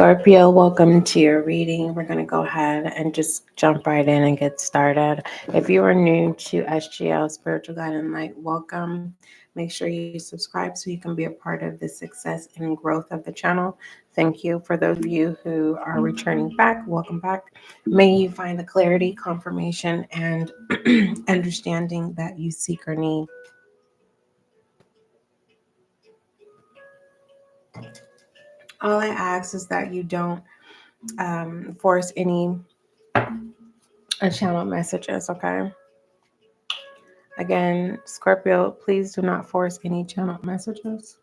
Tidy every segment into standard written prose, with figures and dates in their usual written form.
Scorpio, welcome to your reading. We're going to go ahead and just jump right in and get started. If you are new to SGL Spiritual Guiding Light, welcome. Make sure you subscribe so you can be a part of the success and growth of the channel. Thank you. For those of you who are returning back, welcome back. May you find the clarity, confirmation, and understanding that you seek or need. All I ask is that you don't force any channel messages, okay? Again, Scorpio, please do not force any channel messages.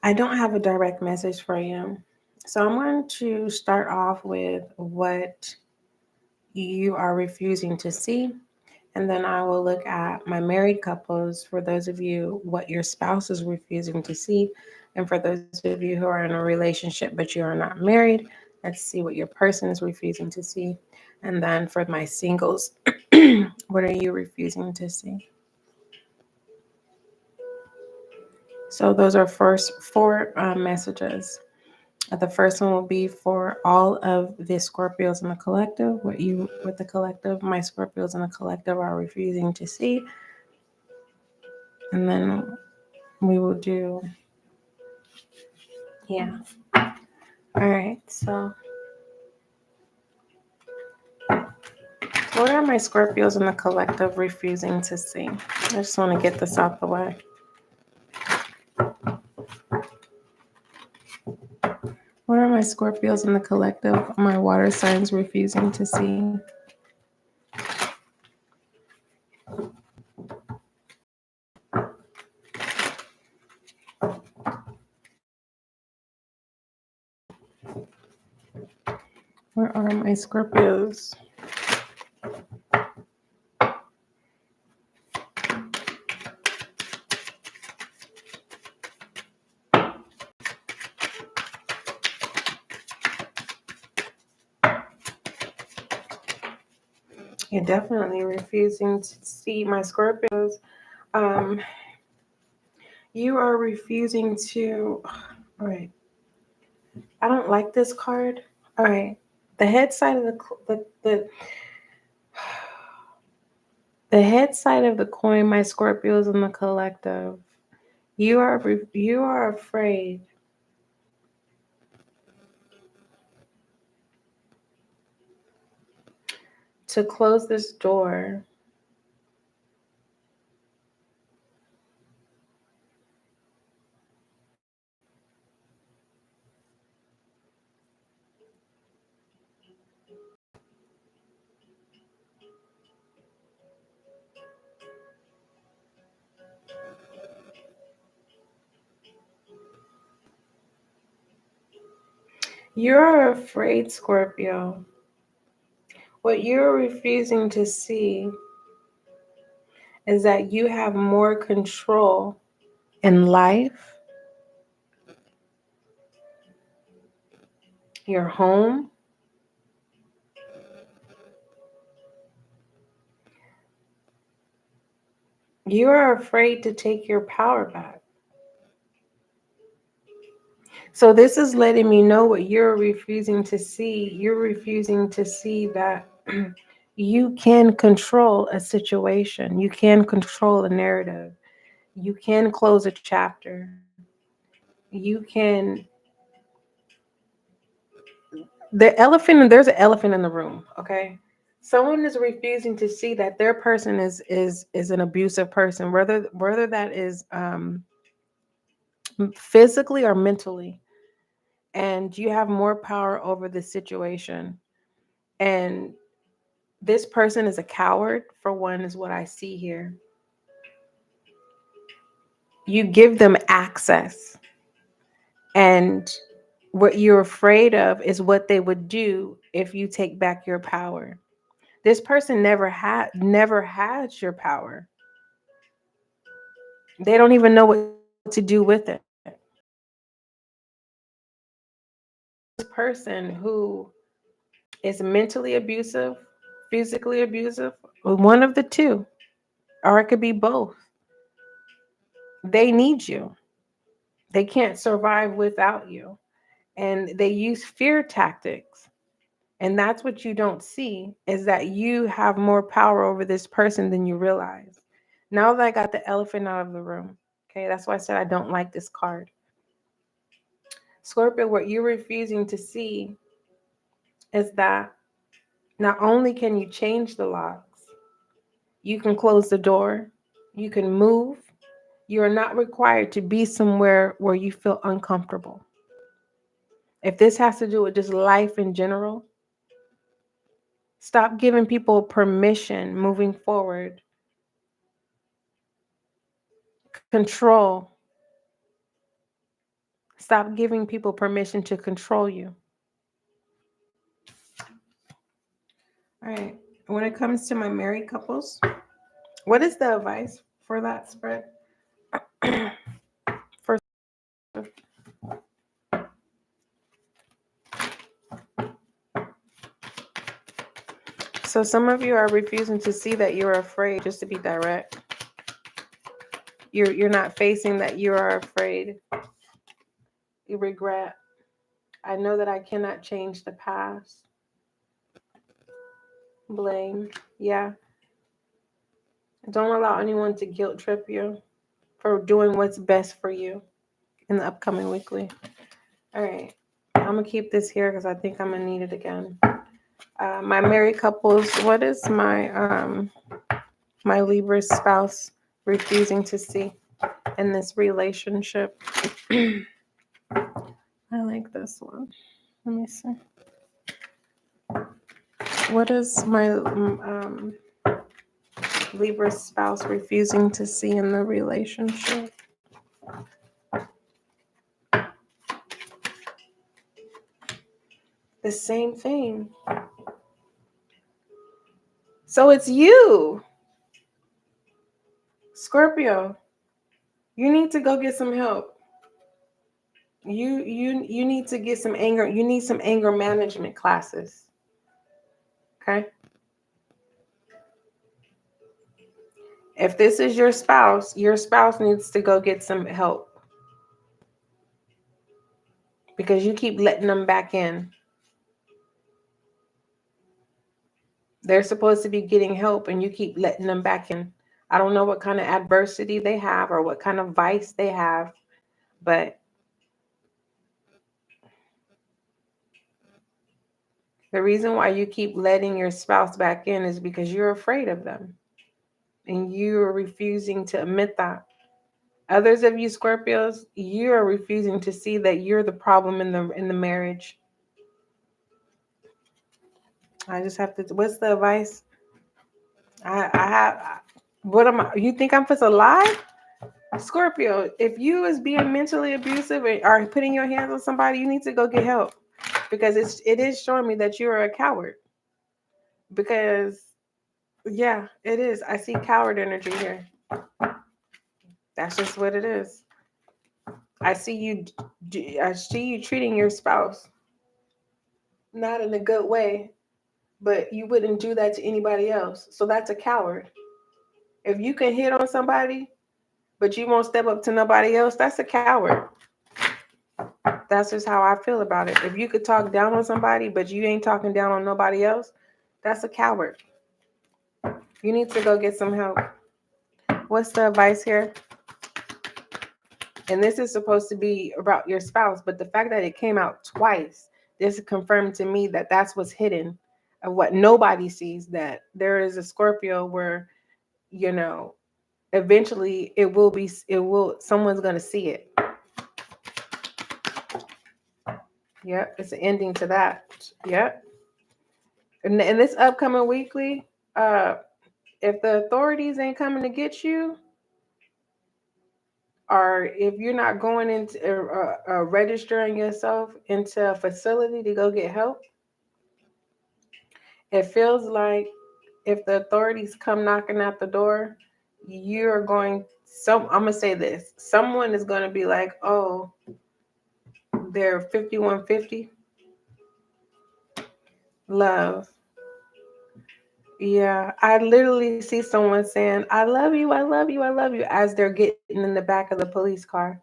I don't have a direct message for you. So I'm going to start off with what you are refusing to see. And then I will look at my married couples, for those of you, what your spouse is refusing to see. And for those of you who are in a relationship but you are not married, let's see what your person is refusing to see. And then for my singles, what are you refusing to see? So those are first four messages. The first one will be for all of the Scorpios in the collective. What the collective, my Scorpios in the collective are refusing to see. And then we will do, yeah. All right, so what are my Scorpios in the collective refusing to see? I just want to get this out the way. What are my Scorpios in the collective, my water signs refusing to see? Where are my Scorpios? You're definitely refusing to see my Scorpios. You are refusing to. All right. I don't like this card. All right. The head side of the head side of the coin, my Scorpios in the collective. You are afraid to close this door. You're afraid, Scorpio. What you're refusing to see is that you have more control in life, your home, you are afraid to take your power back. So this is letting me know what you're refusing to see. You're refusing to see that you can control a situation. You can control a narrative. You can close a chapter. You can. There's an elephant in the room, okay? Someone is refusing to see that their person is an abusive person, whether that is physically or mentally. And you have more power over the situation. And this person is a coward, for one, is what I see here. You give them access. And what you're afraid of is what they would do if you take back your power. This person never had your power. They don't even know what to do with it. This person who is mentally abusive, physically abusive, one of the two, or it could be both. They need you. They can't survive without you. And they use fear tactics. And that's what you don't see, is that you have more power over this person than you realize. Now that I got the elephant out of the room, okay, that's why I said I don't like this card. Scorpio, what you're refusing to see is that not only can you change the locks, you can close the door, you can move. You are not required to be somewhere where you feel uncomfortable. If this has to do with just life in general, stop giving people permission moving forward. Control. Stop giving people permission to control you. All right. When it comes to my married couples, what is the advice for that spread? For So some of you are refusing to see that you're afraid, just to be direct. You're not facing that you are afraid. You regret. I know that I cannot change the past. Blame. Yeah. Don't allow anyone to guilt trip you for doing what's best for you in the upcoming weekly. All right. I'm going to keep this here because I think I'm going to need it again. My married couples, what is my Libra spouse refusing to see in this relationship? I like this one. Let me see. What is my Libra spouse refusing to see in the relationship? The same thing. So it's you, Scorpio. You need to go get some help. You need to get some anger. You need some anger management classes. Okay? If this is your spouse needs to go get some help. Because you keep letting them back in. They're supposed to be getting help and you keep letting them back in. I don't know what kind of adversity they have or what kind of vice they have, but the reason why you keep letting your spouse back in is because you're afraid of them and you're refusing to admit that. Others of you Scorpios, you are refusing to see that you're the problem in the marriage. I just have to. What's the advice? What am I? You think I'm supposed to lie? Scorpio, if you is being mentally abusive and are putting your hands on somebody, you need to go get help because it is showing me that you're a coward. Because yeah, it is. I see coward energy here. That's just what it is. I see you treating your spouse not in a good way, but you wouldn't do that to anybody else. So that's a coward. If you can hit on somebody, but you won't step up to nobody else, that's a coward. That's just how I feel about it. If you could talk down on somebody, but you ain't talking down on nobody else, that's a coward. You need to go get some help. What's the advice here? And this is supposed to be about your spouse, but the fact that it came out twice, this confirmed to me that that's what's hidden, of what nobody sees, that there is a Scorpio where, eventually someone's going to see it. Yep, it's an ending to that. Yep. And this upcoming weekly, if the authorities ain't coming to get you, or if you're not going into registering yourself into a facility to go get help, it feels like if the authorities come knocking at the door, I'm going to say this. Someone is going to be like, oh, they're 5150. Love. Yeah, I literally see someone saying, I love you, I love you, I love you, as they're getting in the back of the police car.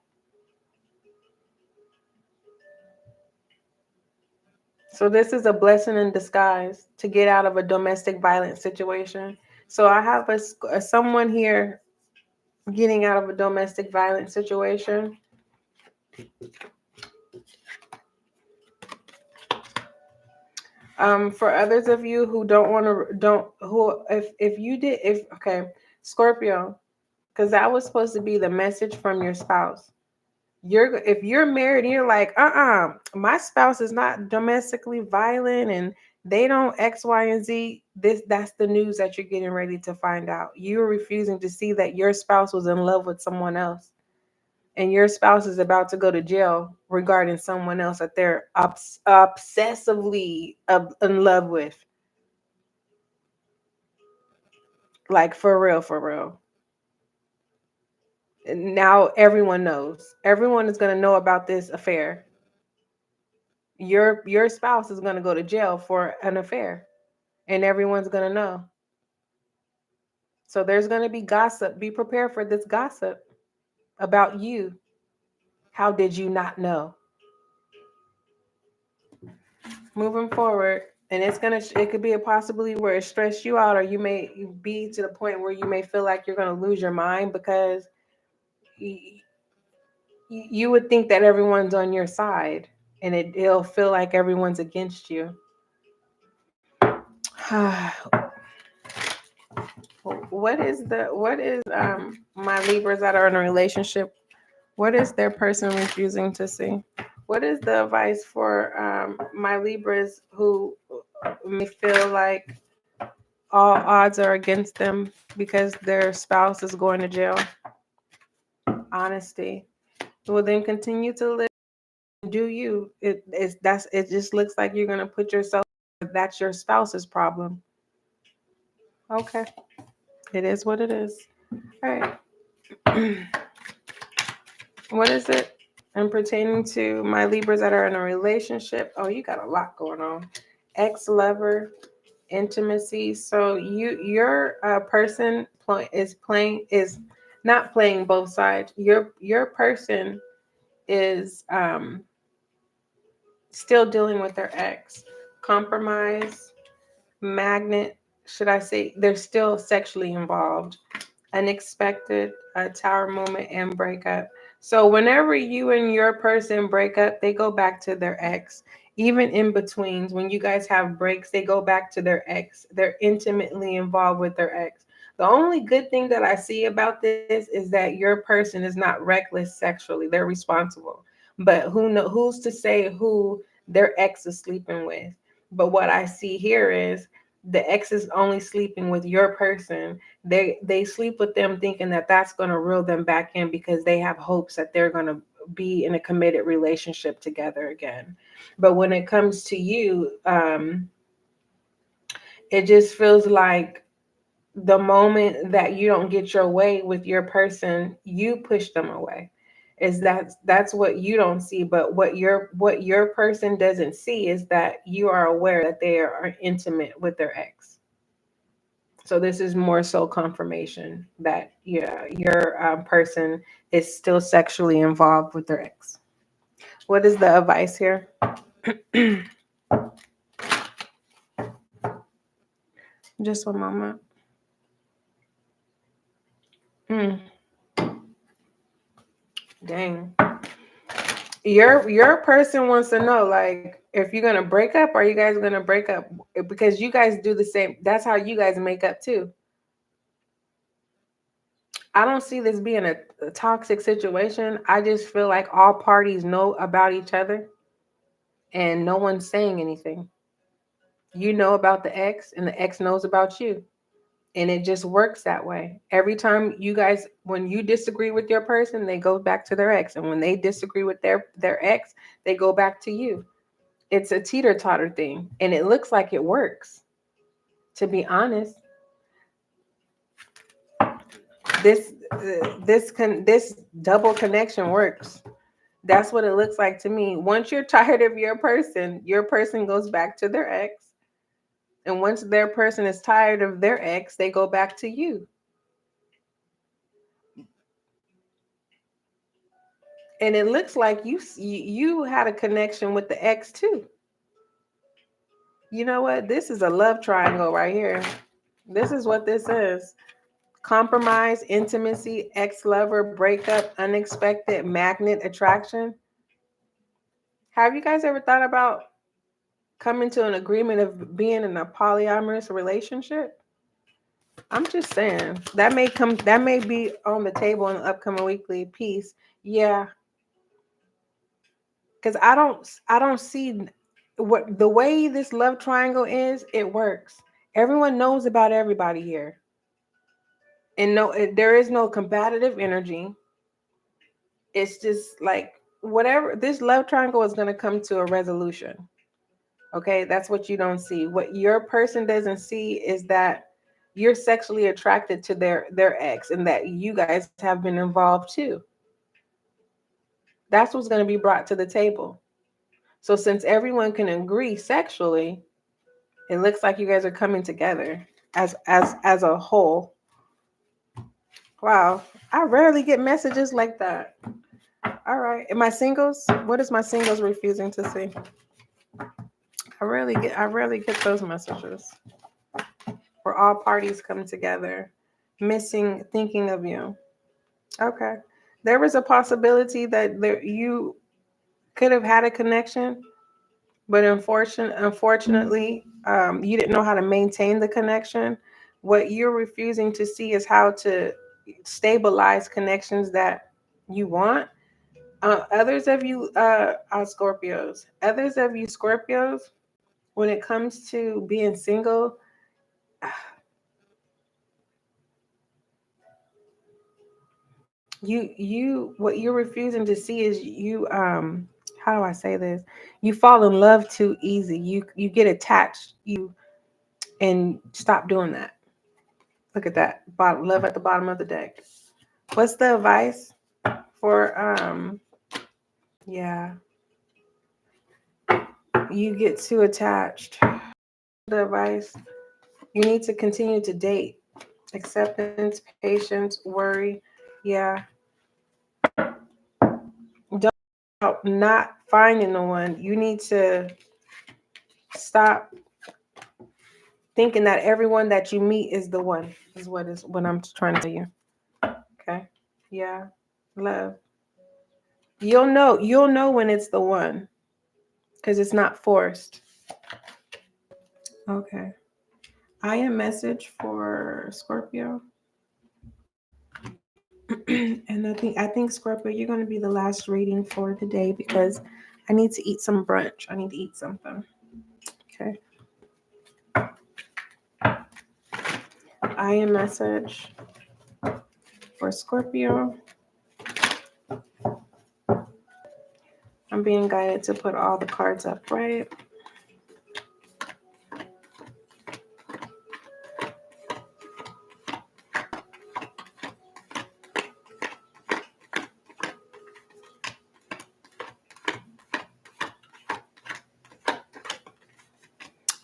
So this is a blessing in disguise to get out of a domestic violence situation. So I have someone here getting out of a domestic violence situation. For others of you who Scorpio, because that was supposed to be the message from your spouse. If you're married and you're like, my spouse is not domestically violent and they don't X, Y, and Z, that's the news that you're getting ready to find out. You're refusing to see that your spouse was in love with someone else. And your spouse is about to go to jail regarding someone else that they're obsessively in love with. Like, for real, for real. And now everyone knows. Everyone is going to know about this affair. Your spouse is going to go to jail for an affair. And everyone's going to know. So there's going to be gossip. Be prepared for this gossip about you. How did you not know? Moving forward, and it could be a possibility where it stressed you out, or you may be to the point where you may feel like you're going to lose your mind because you would think that everyone's on your side, and it'll feel like everyone's against you. What is my Libras that are in a relationship? What is their person refusing to see? What is the advice for my Libras who may feel like all odds are against them because their spouse is going to jail? Honesty. Well, then continue to live. Do you? It just looks like you're gonna put yourself. That's your spouse's problem. Okay, it is what it is. All right. What is it? And pertaining to my Libras that are in a relationship. Oh, you got a lot going on. Ex-lover, intimacy. So your person is not playing both sides. Your person is still dealing with their ex. Compromise, magnet. Should I say they're still sexually involved? Unexpected, tower moment, and breakup. So whenever you and your person break up, they go back to their ex. Even in betweens, when you guys have breaks, they go back to their ex. They're intimately involved with their ex. The only good thing that I see about this is that your person is not reckless sexually. They're responsible. But who's to say who their ex is sleeping with? But what I see here is the ex is only sleeping with your person. They sleep with them thinking that that's going to reel them back in because they have hopes that they're going to be in a committed relationship together again. But when it comes to you, it just feels like the moment that you don't get your way with your person, you push them away. That's what you don't see, but what your person doesn't see is that you are aware that they are intimate with their ex. So this is more so confirmation that your person is still sexually involved with their ex. What is the advice here? Just one moment. Dang. Your person wants to know, like, if you're gonna break up, are you guys gonna break up? Because you guys do the same. That's how you guys make up too. I don't see this being a toxic situation. I just feel like all parties know about each other and no one's saying anything. You know about the ex and the ex knows about you. And it just works that way. Every time you guys, when you disagree with your person, they go back to their ex. And when they disagree with their ex, they go back to you. It's a teeter-totter thing. And it looks like it works, to be honest. This double connection works. That's what it looks like to me. Once you're tired of your person goes back to their ex. And once their person is tired of their ex, they go back to you. And it looks like you had a connection with the ex too. You know what? This is a love triangle right here. This is what this is. Compromise, intimacy, ex-lover, breakup, unexpected, magnet attraction. Have you guys ever thought about coming to an agreement of being in a polyamorous relationship? I'm just saying that may be on the table in the upcoming weekly piece. Yeah, because I don't see what the way this love triangle is. It works. Everyone knows about everybody here, and there is no combative energy. It's just like whatever this love triangle is going to come to a resolution. Okay, that's what you don't see. What your person doesn't see is that you're sexually attracted to their ex, and that you guys have been involved too. That's what's going to be brought to the table. So since everyone can agree sexually, it looks like you guys are coming together as a whole. Wow, I rarely get messages like that. All right, am I singles? What is my singles refusing to see? I rarely get those messages. Where all parties come together, missing thinking of you. Okay, there was a possibility that you could have had a connection, but unfortunately, you didn't know how to maintain the connection. What you're refusing to see is how to stabilize connections that you want. Others of you Scorpios, when it comes to being single, what you're refusing to see is how do I say this? You fall in love too easy. You get attached. And stop doing that. Look at that. Love at the bottom of the deck. What's the advice for yeah. You get too attached. The advice, you need to continue to date. Acceptance, patience, worry. Yeah. Don't not finding the one. You need to stop thinking that everyone that you meet is the one. Is what I'm trying to tell you. Okay. Yeah. Love. You'll know when it's the one. Because it's not forced. Okay. I am message for Scorpio. And I think Scorpio, you're going to be the last reading for today because I need to eat some brunch. I need to eat something. Okay. I am message for Scorpio. I'm being guided to put all the cards up right.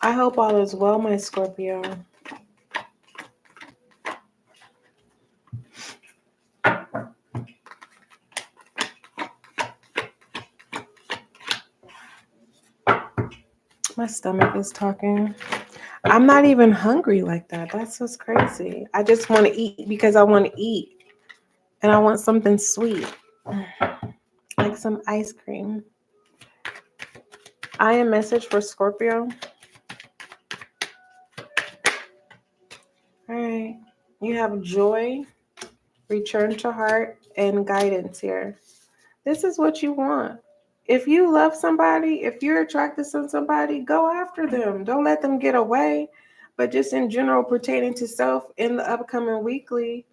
I hope all is well, my Scorpio. My stomach is talking. I'm not even hungry like that. That's just crazy. I just want to eat because I want to eat. And I want something sweet. Like some ice cream. I am message for Scorpio. All right. You have joy, return to heart, and guidance here. This is what you want. If you love somebody, if you're attracted to somebody, go after them. Don't let them get away. But just in general, pertaining to self in the upcoming weekly,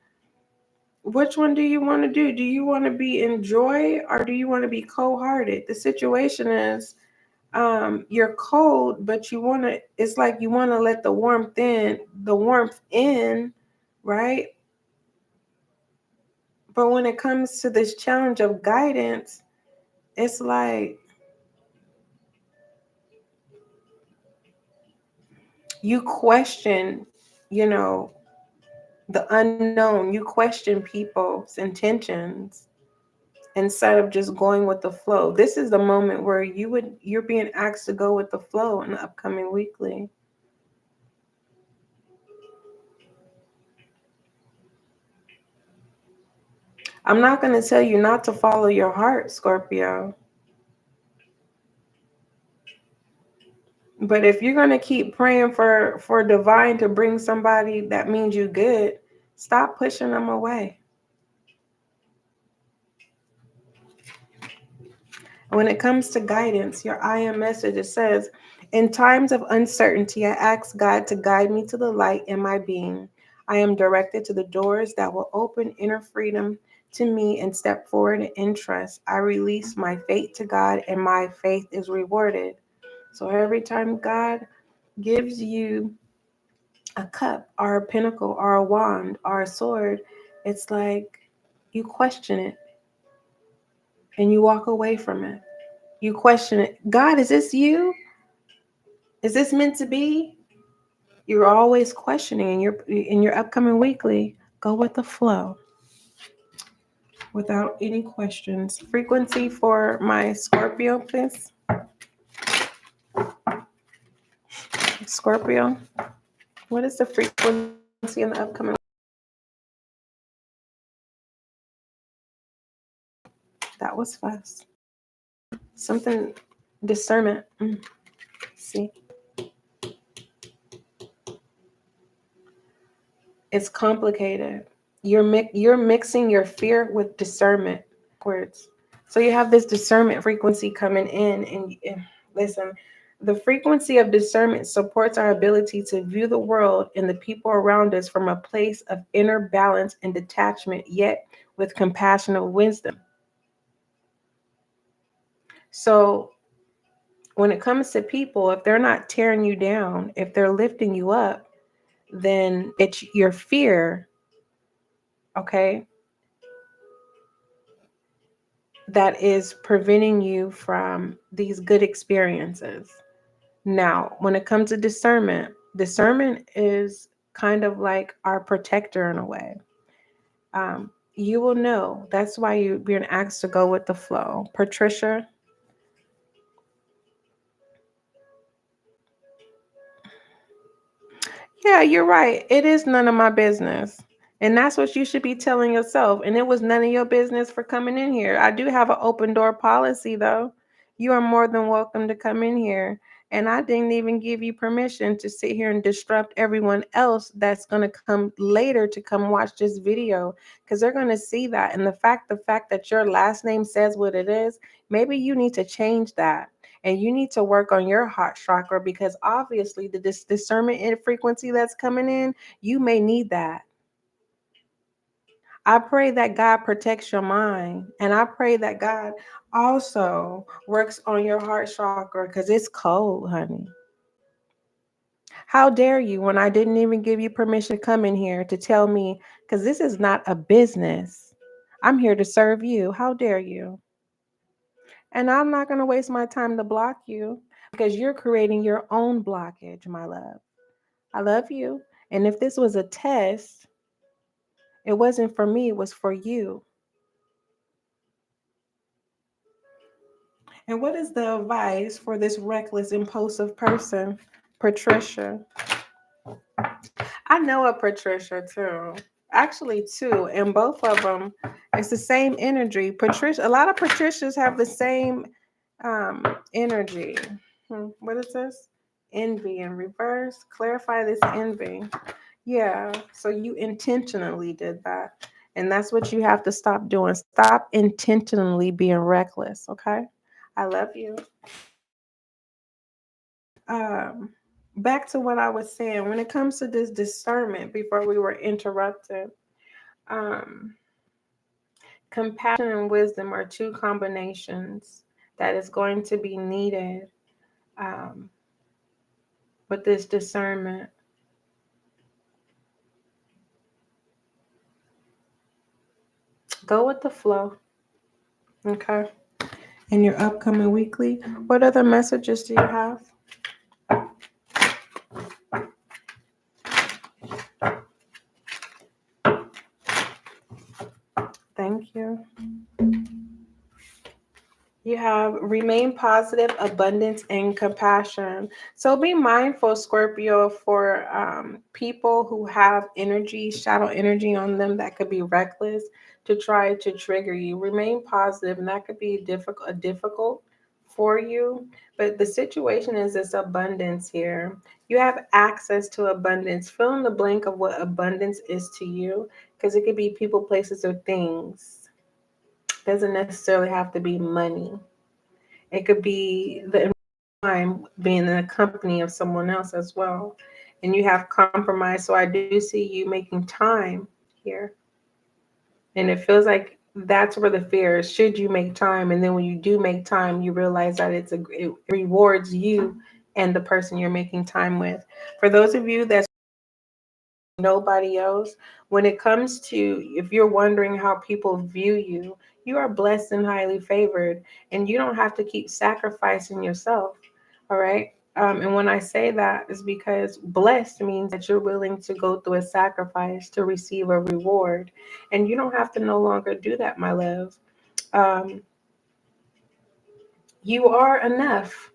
which one do you want to do? Do you want to be in joy or do you want to be cold-hearted? The situation is you're cold, but it's like you want to let the warmth in, right? But when it comes to this challenge of guidance, it's like You question, the unknown. You question people's intentions instead of just going with the flow. This is the moment where you're being asked to go with the flow in the upcoming weekly. I'm not going to tell you not to follow your heart, Scorpio. But if you're going to keep praying for divine to bring somebody that means you good, stop pushing them away. When it comes to guidance, your I am message, it says, in times of uncertainty, I ask God to guide me to the light in my being. I am directed to the doors that will open inner freedom to me and step forward in trust. I release my faith to God and my faith is rewarded. So every time God gives you a cup or a pinnacle or a wand or a sword, it's like you question it and you walk away from it. You question it. God, is this you? Is this meant to be? You're always questioning in your upcoming weekly. Go with the flow without any questions. Frequency for my Scorpio, please. Scorpio, what is the frequency in the upcoming? That was fast. Something discernment. See, it's complicated. You're mixing your fear with discernment words. So you have this discernment frequency coming in, and listen, the frequency of discernment supports our ability to view the world and the people around us from a place of inner balance and detachment, yet with compassionate wisdom. So when it comes to people, if they're not tearing you down, if they're lifting you up, then it's your fear, okay, that is preventing you from these good experiences. Now, when it comes to discernment is kind of like our protector in a way. You will know. That's why you're being asked to go with the flow. Patricia. Yeah, you're right. It is none of my business. And that's what you should be telling yourself. And it was none of your business for coming in here. I do have an open door policy, though. You are more than welcome to come in here. And I didn't even give you permission to sit here and disrupt everyone else that's going to come later to come watch this video, because they're going to see that. And the fact that your last name says what it is, maybe you need to change that. And you need to work on your heart chakra, because obviously the discernment and frequency that's coming in, you may need that. I pray that God protects your mind. And I pray that God also works on your heart chakra, because it's cold, honey. How dare you, when I didn't even give you permission to come in here, to tell me, because this is not a business. I'm here to serve you. How dare you? And I'm not going to waste my time to block you, because you're creating your own blockage, my love. I love you. And if this was a test, it wasn't for me, it was for you. And what is the advice for this reckless, impulsive person, Patricia? I know a Patricia too. Actually, two. And both of them, it's the same energy. Patricia, a lot of Patricias have the same energy. What is this? Envy in reverse. Clarify this envy. Yeah, so you intentionally did that. And that's what you have to stop doing. Stop intentionally being reckless, okay? I love you. Back to what I was saying. When it comes to this discernment, before we were interrupted, compassion and wisdom are two combinations that is going to be needed with this discernment. Go with the flow, okay? In your upcoming weekly, what other messages do you have? You have remain positive, abundance, and compassion. So be mindful, Scorpio, for people who have energy, shadow energy on them that could be reckless to try to trigger you. Remain positive, and that could be difficult for you. But the situation is this abundance here. You have access to abundance. Fill in the blank of what abundance is to you, because it could be people, places, or things. It doesn't necessarily have to be money. It could be the time being in the company of someone else as well. And you have compromise. So I do see you making time here. And it feels like that's where the fear is. Should you make time? And then when you do make time, you realize that it rewards you and the person you're making time with. For those of you that's nobody else, when it comes to, if you're wondering how people view you, you are blessed and highly favored, and you don't have to keep sacrificing yourself. All right. And when I say that is because blessed means that you're willing to go through a sacrifice to receive a reward, and you don't have to no longer do that, my love. um, you are enough.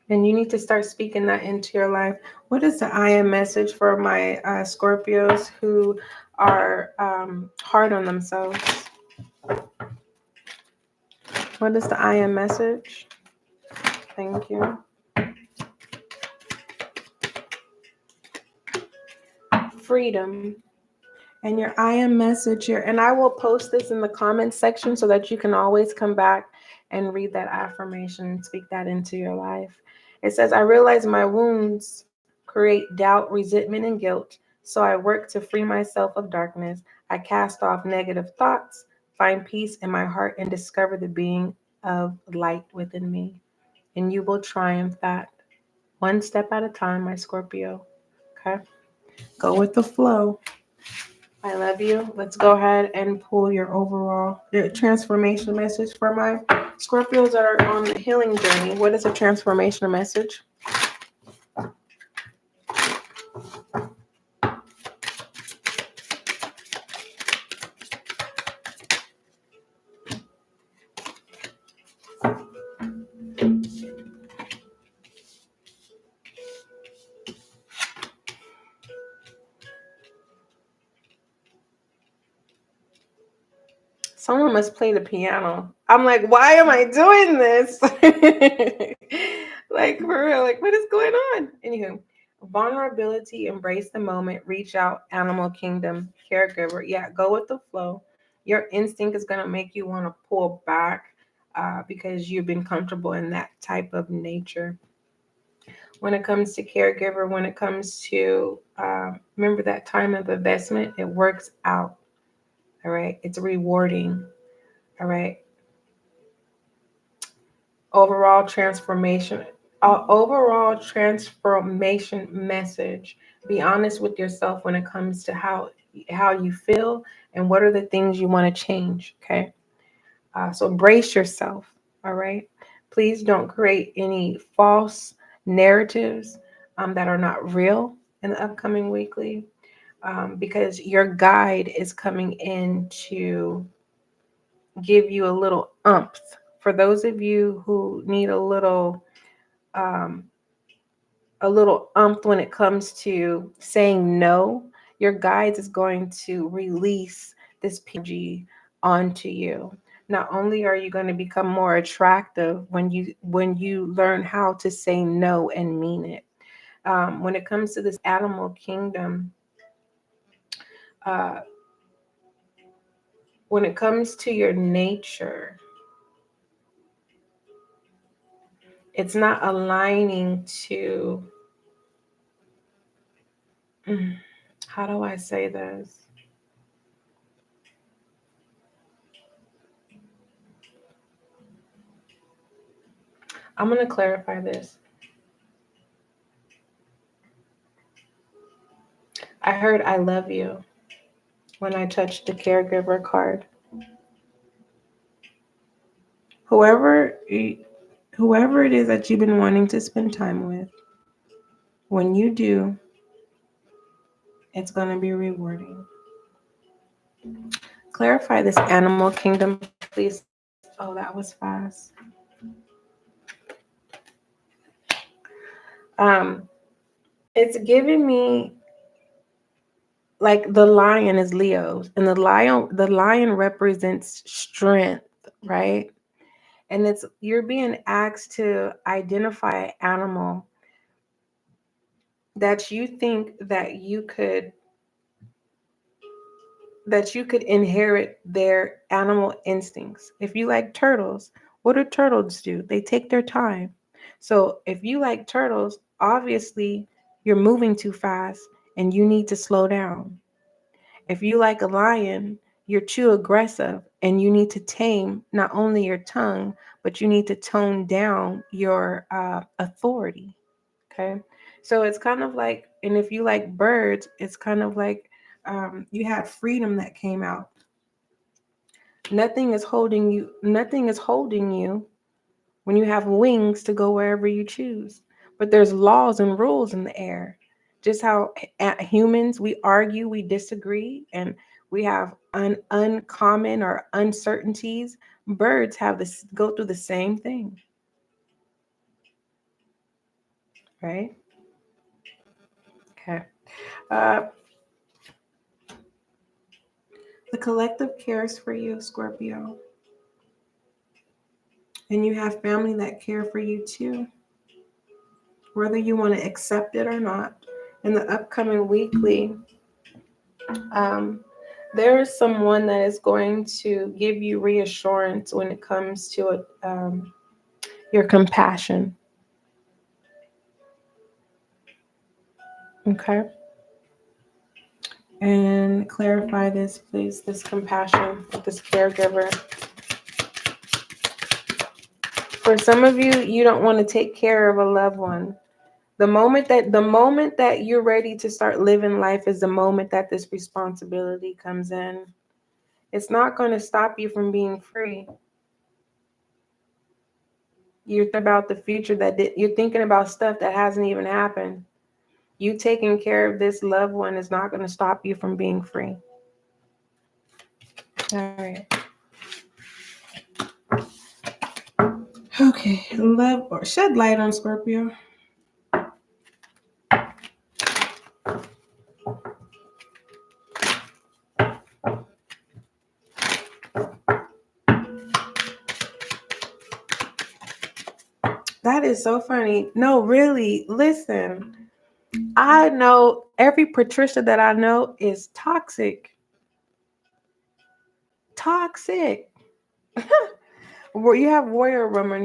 And you need to start speaking that into your life. What is the I am message for my Scorpios who are hard on themselves? What is the I am message? Thank you. Freedom. And your I am message here. And I will post this in the comments section so that you can always come back and read that affirmation and speak that into your life. It says, I realize my wounds create doubt, resentment, and guilt. So I work to free myself of darkness. I cast off negative thoughts, find peace in my heart, and discover the being of light within me. And you will triumph that one step at a time, my Scorpio. Okay? Go with the flow. I love you. Let's go ahead and pull your transformation message for my Scorpios that are on the healing journey. What is a transformation message? Someone must play the piano. I'm like, why am I doing this? Like, for real, like, what is going on? Anywho, vulnerability, embrace the moment, reach out, animal kingdom, caregiver. Yeah, go with the flow. Your instinct is going to make you want to pull back because you've been comfortable in that type of nature. When it comes to caregiver, when it comes to, remember that time of investment, it works out. All right. It's rewarding. All right. Overall transformation. Overall transformation message. Be honest with yourself when it comes to how you feel and what are the things you want to change. Okay. So brace yourself. All right. Please don't create any false narratives that are not real in the upcoming weekly, because your guide is coming in to give you a little umph. For those of you who need um, a little umph when it comes to saying no, your guides is going to release this PG onto you. Not only are you going to become more attractive when you learn how to say no and mean it. When it comes to this animal kingdom, uh, when it comes to your nature, it's not aligning to, how do I say this? I'm going to clarify this. I heard I love you when I touched the caregiver card. Whoever whoever it is that you've been wanting to spend time with, when you do, it's going to be rewarding. Clarify this animal kingdom, please. Oh, that was fast. It's giving me like the lion is Leo, and the lion represents strength, right? And you're being asked to identify an animal that you think that you could inherit their animal instincts. If you like turtles, what do turtles do? They take their time. So if you like turtles, obviously you're moving too fast and you need to slow down. If you like a lion, you're too aggressive and you need to tame not only your tongue, but you need to tone down your authority. Okay. So it's kind of like, and if you like birds, it's kind of like you had freedom that came out. Nothing is holding you when you have wings to go wherever you choose. But there's laws and rules in the air. Just how humans, we argue, we disagree, and we have uncommon or uncertainties. Birds have this go through the same thing, right? Okay. Uh, the collective cares for you, Scorpio. And you have family that care for you too, whether you want to accept it or not. In the upcoming weekly, um, there is someone that is going to give you reassurance when it comes to your compassion. Okay. And clarify this, please. This compassion, this caregiver. For some of you, you don't want to take care of a loved one. The moment that you're ready to start living life is the moment that this responsibility comes in. It's not going to stop you from being free. You're thinking about the future you're thinking about stuff that hasn't even happened. You taking care of this loved one is not going to stop you from being free. All right. Okay. Love or shed light on Scorpio. That is so funny. No, really, listen. I know every Patricia that I know is toxic. Toxic. You have warrior woman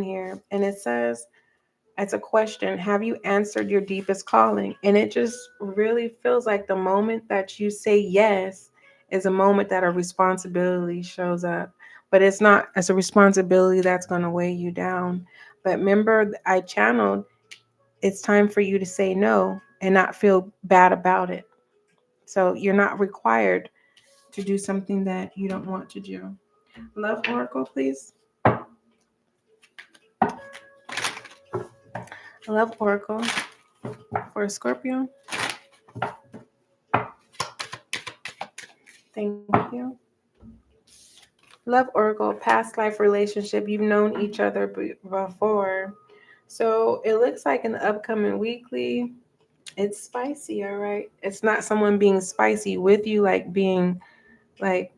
here, and it says, it's a question, have you answered your deepest calling? And it just really feels like the moment that you say yes is a moment that a responsibility shows up. But it's not as a responsibility that's going to weigh you down. But remember, I channeled, it's time for you to say no and not feel bad about it. So you're not required to do something that you don't want to do. Love Oracle, please. Love Oracle for Scorpio. Thank you. Love Oracle, past life relationship. You've known each other before. So it looks like in the upcoming weekly, it's spicy, all right? It's not someone being spicy with you, like being like,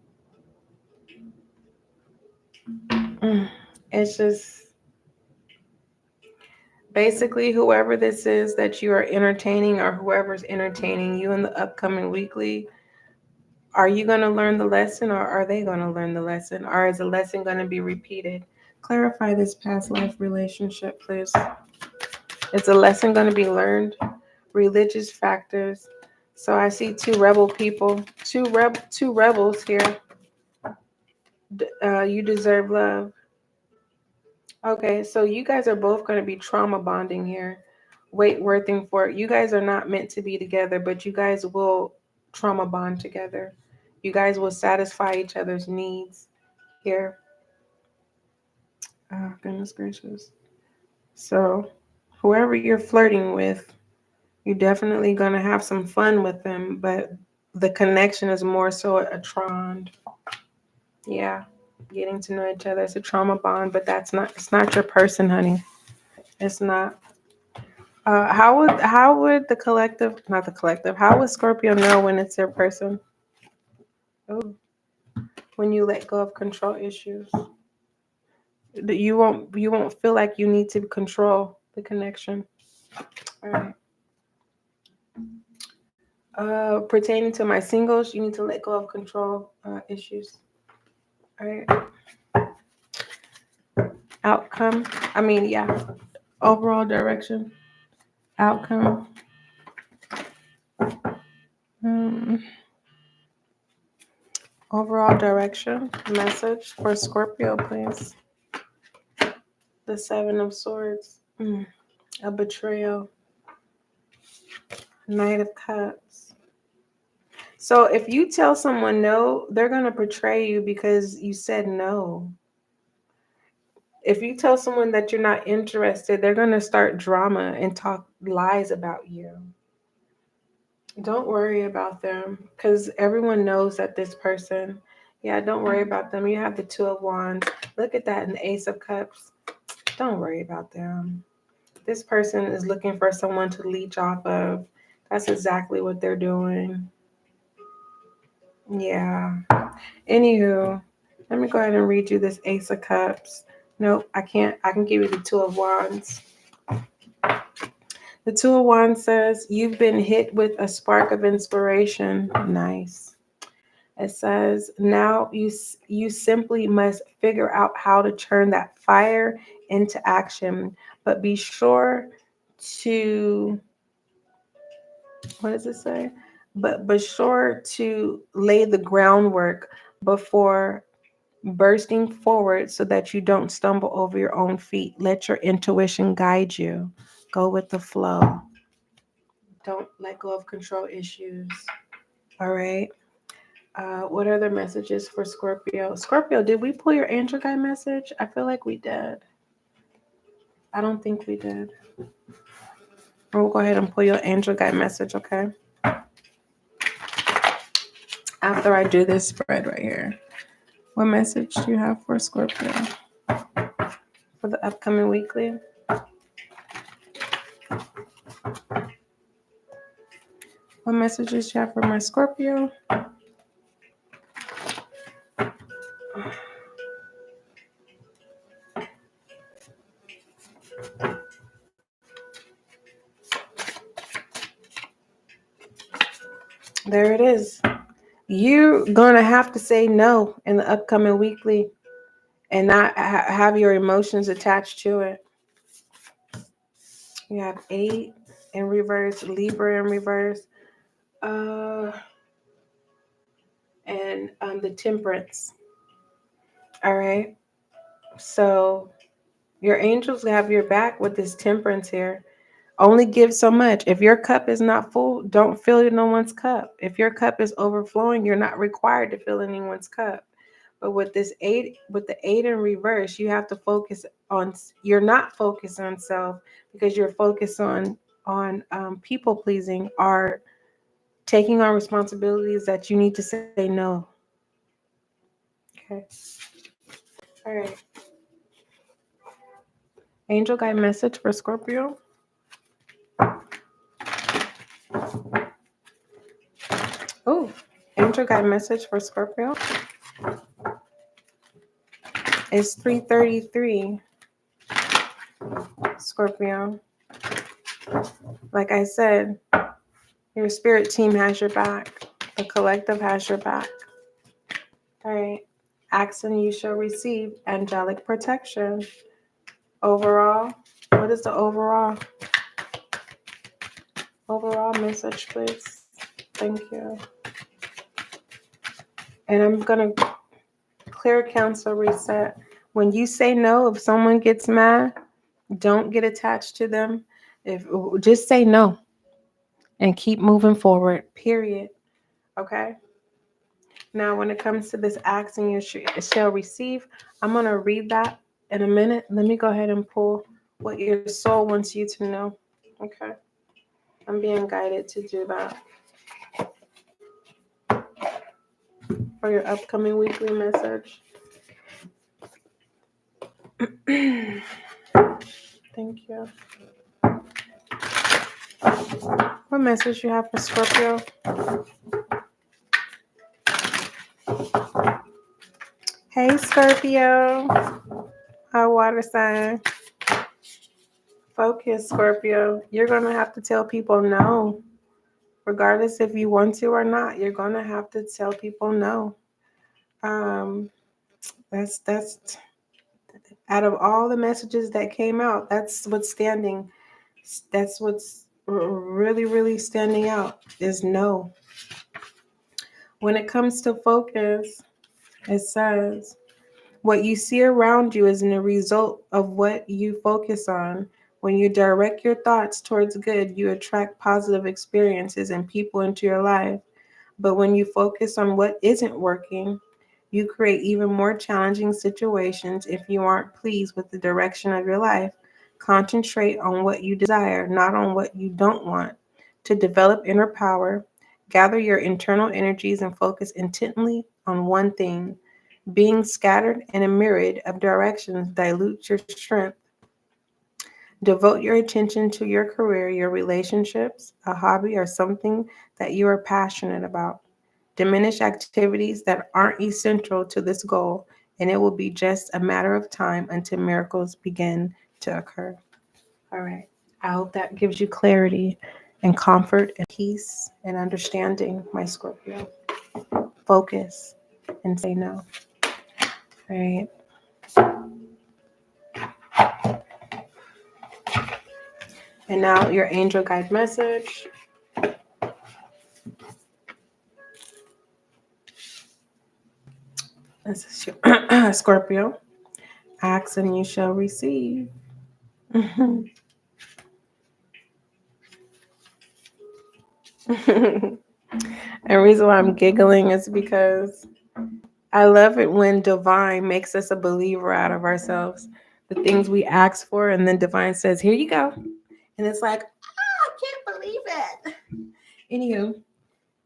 it's just basically whoever this is that you are entertaining or whoever's entertaining you in the upcoming weekly. Are you going to learn the lesson or are they going to learn the lesson? Or is the lesson going to be repeated? Clarify this past life relationship, please. Is the lesson going to be learned? Religious factors. So I see two rebel people, two rebels here. You deserve love. Okay, so you guys are both going to be trauma bonding here. Wait, working for it. You guys are not meant to be together, but you guys will trauma bond together. You guys will satisfy each other's needs here. Oh, goodness gracious. So, whoever you're flirting with, you're definitely going to have some fun with them, but the connection is more so a trond. Yeah. getting to know each other. It's a trauma bond, but it's not your person, honey. It's not. How would the collective, not the collective, how would Scorpio know when it's their person? Oh, when you let go of control issues. You won't feel like you need to control the connection. All right. Pertaining to my singles, you need to let go of control issues. All right. Outcome. Overall direction. Outcome. Overall direction. Message for Scorpio, please. The Seven of Swords. A betrayal. Knight of Cups. So if you tell someone no, they're going to betray you because you said no. If you tell someone that you're not interested, they're going to start drama and talk lies about you. Don't worry about them because everyone knows that this person, don't worry about them. You have the Two of Wands. Look at that, an Ace of Cups. Don't worry about them. This person is looking for someone to leech off of. That's exactly what they're doing. Yeah. Anywho, let me go ahead and read you this Ace of Cups. Nope, I can't. I can give you the Two of Wands. The Two of Wands says, you've been hit with a spark of inspiration. Nice. It says, now you simply must figure out how to turn that fire into action. But be sure to, what does it say? But be sure to lay the groundwork before bursting forward so that you don't stumble over your own feet. Let your intuition guide you. Go with the flow. Don't let go of control issues. All right. What other messages for Scorpio? Scorpio, did we pull your angel guide message? I feel like we did. I don't think we did. We'll go ahead and pull your angel guide message, okay? After I do this spread right here. What message do you have for Scorpio? For the upcoming weekly? What messages do you have for my Scorpio? There it is. You're going to have to say no in the upcoming weekly and not have your emotions attached to it. You have 8 in reverse, Libra in reverse, and the Temperance. All right. So your angels have your back with this Temperance here. Only give so much. If your cup is not full, don't fill no one's cup. If your cup is overflowing, you're not required to fill anyone's cup. But with this 8, with the 8 in reverse, you have to focus on. You're not focused on self because you're focused on people pleasing or taking on responsibilities that you need to say no. Okay. All right. Angel guide message for Scorpio. Oh, angel guide message for Scorpio. It's 3:33. Scorpio. Like I said, your spirit team has your back. The collective has your back. All right. Ask and you shall receive angelic protection. Overall, what is the overall? Overall message, please. Thank you. And I'm going to clear, cancel, reset. When you say no, if someone gets mad, don't get attached to them. Just say no and keep moving forward, period. Okay? Now, when it comes to this action you shall receive, I'm going to read that in a minute. Let me go ahead and pull what your soul wants you to know. Okay? I'm being guided to do that. For your upcoming weekly message. Thank you. What message you have for Scorpio? Hey, Scorpio. Our water sign. Focus, Scorpio. You're going to have to tell people no. Regardless if you want to or not, you're going to have to tell people no. That's out of all the messages that came out, that's what's standing. That's what's really, really standing out is no. When it comes to focus, it says, what you see around you is a result of what you focus on. When you direct your thoughts towards good, you attract positive experiences and people into your life. But when you focus on what isn't working, you create even more challenging situations if you aren't pleased with the direction of your life. Concentrate on what you desire, not on what you don't want. To develop inner power, gather your internal energies and focus intently on one thing. Being scattered in a myriad of directions dilutes your strength. Devote your attention to your career, your relationships, a hobby, or something that you are passionate about. Diminish activities that aren't essential to this goal, and it will be just a matter of time until miracles begin to occur. All right. I hope that gives you clarity and comfort and peace and understanding, my Scorpio. Focus and say no. All right. And now your angel guide message. This is your Scorpio. Ask and you shall receive. And the reason why I'm giggling is because I love it when divine makes us a believer out of ourselves. The things we ask for, and then divine says, here you go. And it's like, I can't believe it. Anywho,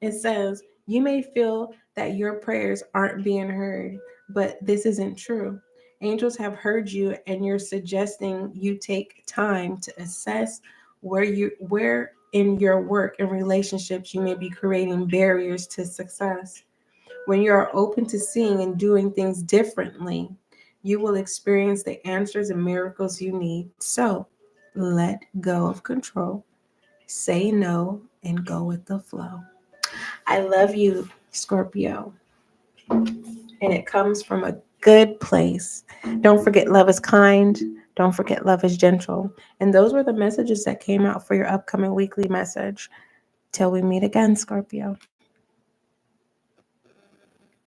it says, you may feel that your prayers aren't being heard, but this isn't true. Angels have heard you, and you're suggesting you take time to assess where in your work and relationships you may be creating barriers to success. When you are open to seeing and doing things differently, you will experience the answers and miracles you need. So let go of control, say no, and go with the flow. I love you, Scorpio. And it comes from a good place. Don't forget, love is kind. Don't forget, love is gentle. And those were the messages that came out for your upcoming weekly message. Till we meet again, Scorpio.